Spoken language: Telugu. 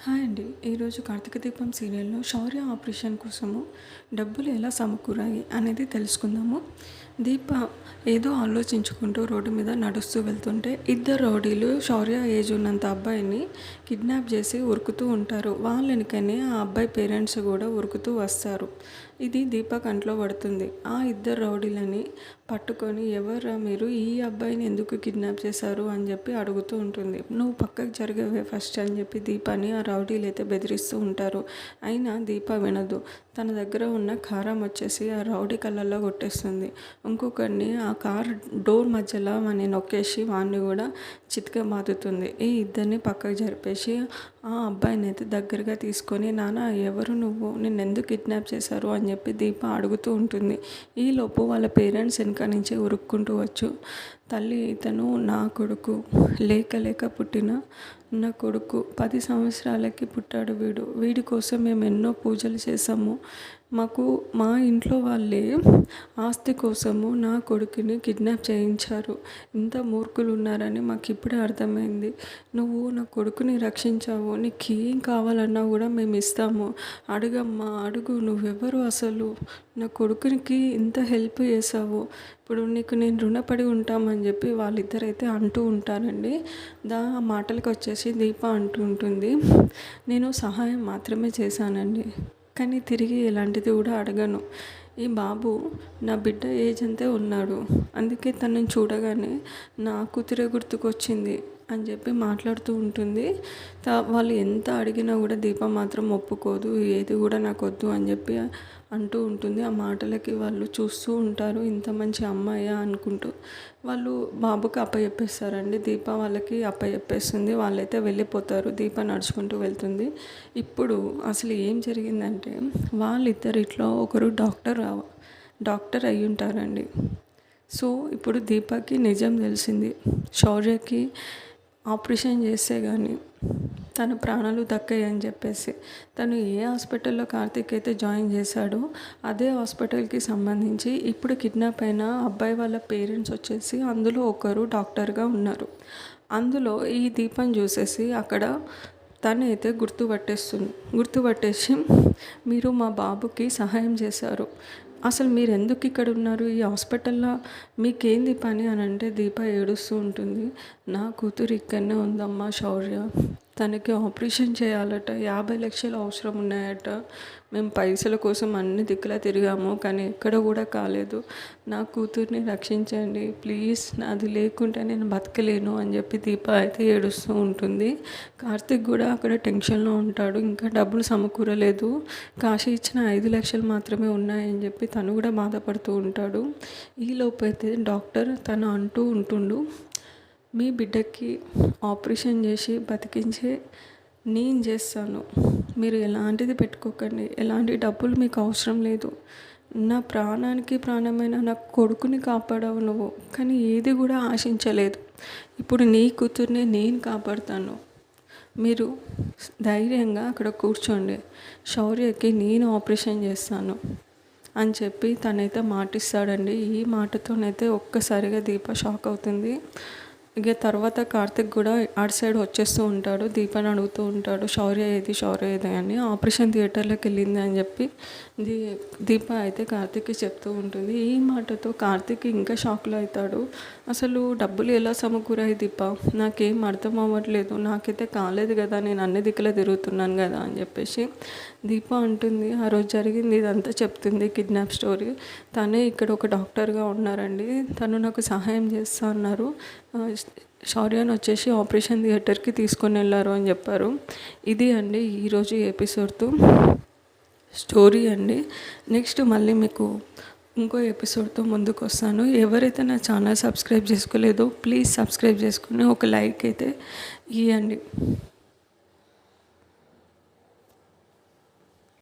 హాయ్ అండి. ఈరోజు 'కార్తీక దీపం' సీరియల్‌లో శౌర్య ఆపరేషన్ కోసము డబ్బులు ఎలా సమకూరాయి అనేది తెలుసుకుందాము. దీప ఏదో ఆలోచించుకుంటూ రోడ్డు మీద నడుస్తూ వెళ్తుంటే ఇద్దరు రౌడీలు శౌర్య ఏజ్ ఉన్నంత అబ్బాయిని కిడ్నాప్ చేసి ఉరుకుతూ ఉంటారు. వాళ్ళెనకనే ఆ అబ్బాయి పేరెంట్స్ కూడా ఉరుకుతూ వస్తారు. ఇది దీప కంట్లో పడుతుంది. ఆ ఇద్దరు రౌడీలని పట్టుకొని, ఎవర్రా మీరు, ఈ అబ్బాయిని ఎందుకు కిడ్నాప్ చేశారు అని చెప్పి అడుగుతూ ఉంటుంది. నువ్వు పక్కకు జరగవే ఫస్ట్ అని చెప్పి దీపాని ఆ రౌడీలు అయితే బెదిరిస్తూ ఉంటారు. అయినా దీప వినదు. తన దగ్గర ఉన్న కారం వచ్చేసి ఆ రౌడీ కళ్ళల్లో కొట్టేస్తుంది. ఇంకొకరిని ఆ కార్ డోర్ మధ్యలో వాడిని నొక్కేసి వాడిని కూడా చితక బాదుతుంది. ఈ ఇద్దరిని పక్కకు జరిపేసి ఆ అబ్బాయిని అయితే దగ్గరగా తీసుకొని, నాన్న ఎవరు నువ్వు, నిన్నెందుకు కిడ్నాప్ చేశారు అని చెప్పి దీప అడుగుతూ ఉంటుంది. ఈలోపు వాళ్ళ పేరెంట్స్ వెనక నుంచి ఉరుక్కుంటూ వచ్చు, తల్లి ఇతను నా కొడుకు, లేక లేక పుట్టిన నా కొడుకు, 10 సంవత్సరాలకి పుట్టాడు వీడి కోసం మేము ఎన్నో పూజలు చేసాము. మా ఇంట్లో వాళ్ళే ఆస్తి కోసము నా కొడుకుని కిడ్నాప్ చేయించారు. ఇంత మూర్ఖులు ఉన్నారని మాకు ఇప్పుడే అర్థమైంది. నువ్వు నా కొడుకుని రక్షించావు, నీకు ఏం కావాలన్నా కూడా మేము ఇస్తాము, అడుగమ్మా అడుగు, నువ్వెవరు అసలు, నా కొడుకునికి ఇంత హెల్ప్ చేసావు, ఇప్పుడు నీకు నేను రుణపడి ఉంటామని చెప్పి వాళ్ళిద్దరైతే అంటూ ఉంటారండి. ఆ మాటలకు వచ్చేసి దీప అంటూ ఉంటుంది, నేను సహాయం మాత్రమే చేశానండి, కానీ తిరిగి ఎలాంటిది కూడా అడగను. ఈ బాబు నా బిడ్డ ఏజ్ అంతే ఉన్నాడు, అందుకే తనని చూడగానే నా కూతురే గుర్తుకొచ్చింది అని చెప్పి మాట్లాడుతూ ఉంటుంది. వాళ్ళు ఎంత అడిగినా కూడా దీప మాత్రం ఒప్పుకోదు, ఏది కూడా నాకు వద్దు అని చెప్పి అంటూ ఉంటుంది. ఆ మాటలకి వాళ్ళు చూస్తూ ఉంటారు, ఇంత మంచి అమ్మాయా అనుకుంటూ. వాళ్ళు బాబుకి అప్పచెప్పేస్తారండి. దీప వాళ్ళకి అప్పచెప్పేస్తుంది. వాళ్ళైతే వెళ్ళిపోతారు. దీప నడుచుకుంటూ వెళ్తుంది. ఇప్పుడు అసలు ఏం జరిగిందంటే, వాళ్ళిద్దరిట్లో ఒకరు డాక్టర్ అయి ఉంటారండి. సో ఇప్పుడు దీపకి నిజం తెలిసింది, శౌర్యకి ఆపరేషన్ చేస్తే కానీ తన ప్రాణాలు దక్కాయని చెప్పేసి. తను ఏ హాస్పిటల్లో కార్తీక్ అయితే జాయిన్ చేశాడో అదే హాస్పిటల్కి సంబంధించి ఇప్పుడు కిడ్నాప్ అయిన అబ్బాయి వాళ్ళ పేరెంట్స్ వచ్చేసి అందులో ఒకరు డాక్టర్గా ఉన్నారు. అందులో ఈ దీపం చూసేసి అక్కడ తనైతే గుర్తుపట్టేసి, మీరు మా బాబుకి సహాయం చేశారు, అసలు మీరు ఎందుకు ఇక్కడ ఉన్నారు ఈ హాస్పిటల్లో, మీకేంది పని అని అంటే దీప ఏడుస్తూ ఉంటుంది. నా కూతురు ఇక్కడనే ఉందమ్మా శౌర్య, తనకి ఆపరేషన్ చేయాలట, 50 లక్షలు అవసరం ఉన్నాయట, మేము పైసల కోసం అన్ని దిక్కులా తిరిగాము కానీ ఎక్కడ కూడా కాలేదు, నా కూతుర్ని రక్షించండి ప్లీజ్, నాది లేకుంటే నేను బతకలేను అని చెప్పి దీప అయితే ఏడుస్తూ ఉంటుంది. కార్తీక్ కూడా అక్కడ టెన్షన్లో ఉంటాడు, ఇంకా డబ్బులు సమకూరలేదు, కాశీ ఇచ్చిన 5 లక్షలు మాత్రమే ఉన్నాయని చెప్పి తను కూడా బాధపడుతూ ఉంటాడు. ఈలోపు అయితే డాక్టర్ తను అంటూ ఉంటుండు, మీ బిడ్డకి ఆపరేషన్ చేసి బతికించే నేను చేస్తాను, మీరు ఎలాంటిది పెట్టుకోకండి, ఎలాంటి డబ్బులు మీకు అవసరం లేదు, నా ప్రాణానికి ప్రాణమైన నా కొడుకుని కాపాడావు నువ్వు, కానీ ఏది కూడా ఆశించలేదు, ఇప్పుడు నీ కూతుర్ని నేను కాపాడుతాను, మీరు ధైర్యంగా అక్కడ కూర్చోండి, శౌర్యకి నేను ఆపరేషన్ చేస్తాను అని చెప్పి తనైతే మాటిస్తాడండి. ఈ మాటతోనైతే ఒక్కసారిగా దీప షాక్ అవుతుంది. ఇక తర్వాత కార్తిక్ కూడా అటు సైడ్ వచ్చేస్తూ ఉంటాడు, దీపని అడుగుతూ ఉంటాడు, శౌర్య ఏది అని. ఆపరేషన్ థియేటర్లోకి వెళ్ళింది అని చెప్పి దీప అయితే కార్తిక్కి చెప్తూ ఉంటుంది. ఈ మాటతో కార్తిక్ ఇంకా షాక్లో అవుతాడు. అసలు డబ్బులు ఎలా సమకూరాయి దీప, నాకేం అర్థం అవ్వట్లేదు, నాకైతే కాలేదు కదా, నేను అన్ని దిక్కులా తిరుగుతున్నాను కదా అని చెప్పేసి దీప అంటుంది. ఆ రోజు జరిగింది ఇదంతా చెప్తుంది, కిడ్నాప్ స్టోరీ. తనే ఇక్కడ ఒక డాక్టర్గా ఉన్నారండి, తను నాకు సహాయం చేస్తా అన్నారు, శౌర్యని వచ్చేసి ఆపరేషన్ థియేటర్కి తీసుకొని వెళ్ళారు అని చెప్పారు. ఇది అండి ఈరోజు ఎపిసోడ్తో స్టోరీ అండి. నెక్స్ట్ మళ్ళీ మీకు ఇంకో ఎపిసోడ్తో ముందుకు వస్తాను. ఎవరైతే నా ఛానల్ సబ్స్క్రైబ్ చేసుకోలేదో ప్లీజ్ సబ్స్క్రైబ్ చేసుకుని ఒక లైక్ అయితే ఇవ్వండి.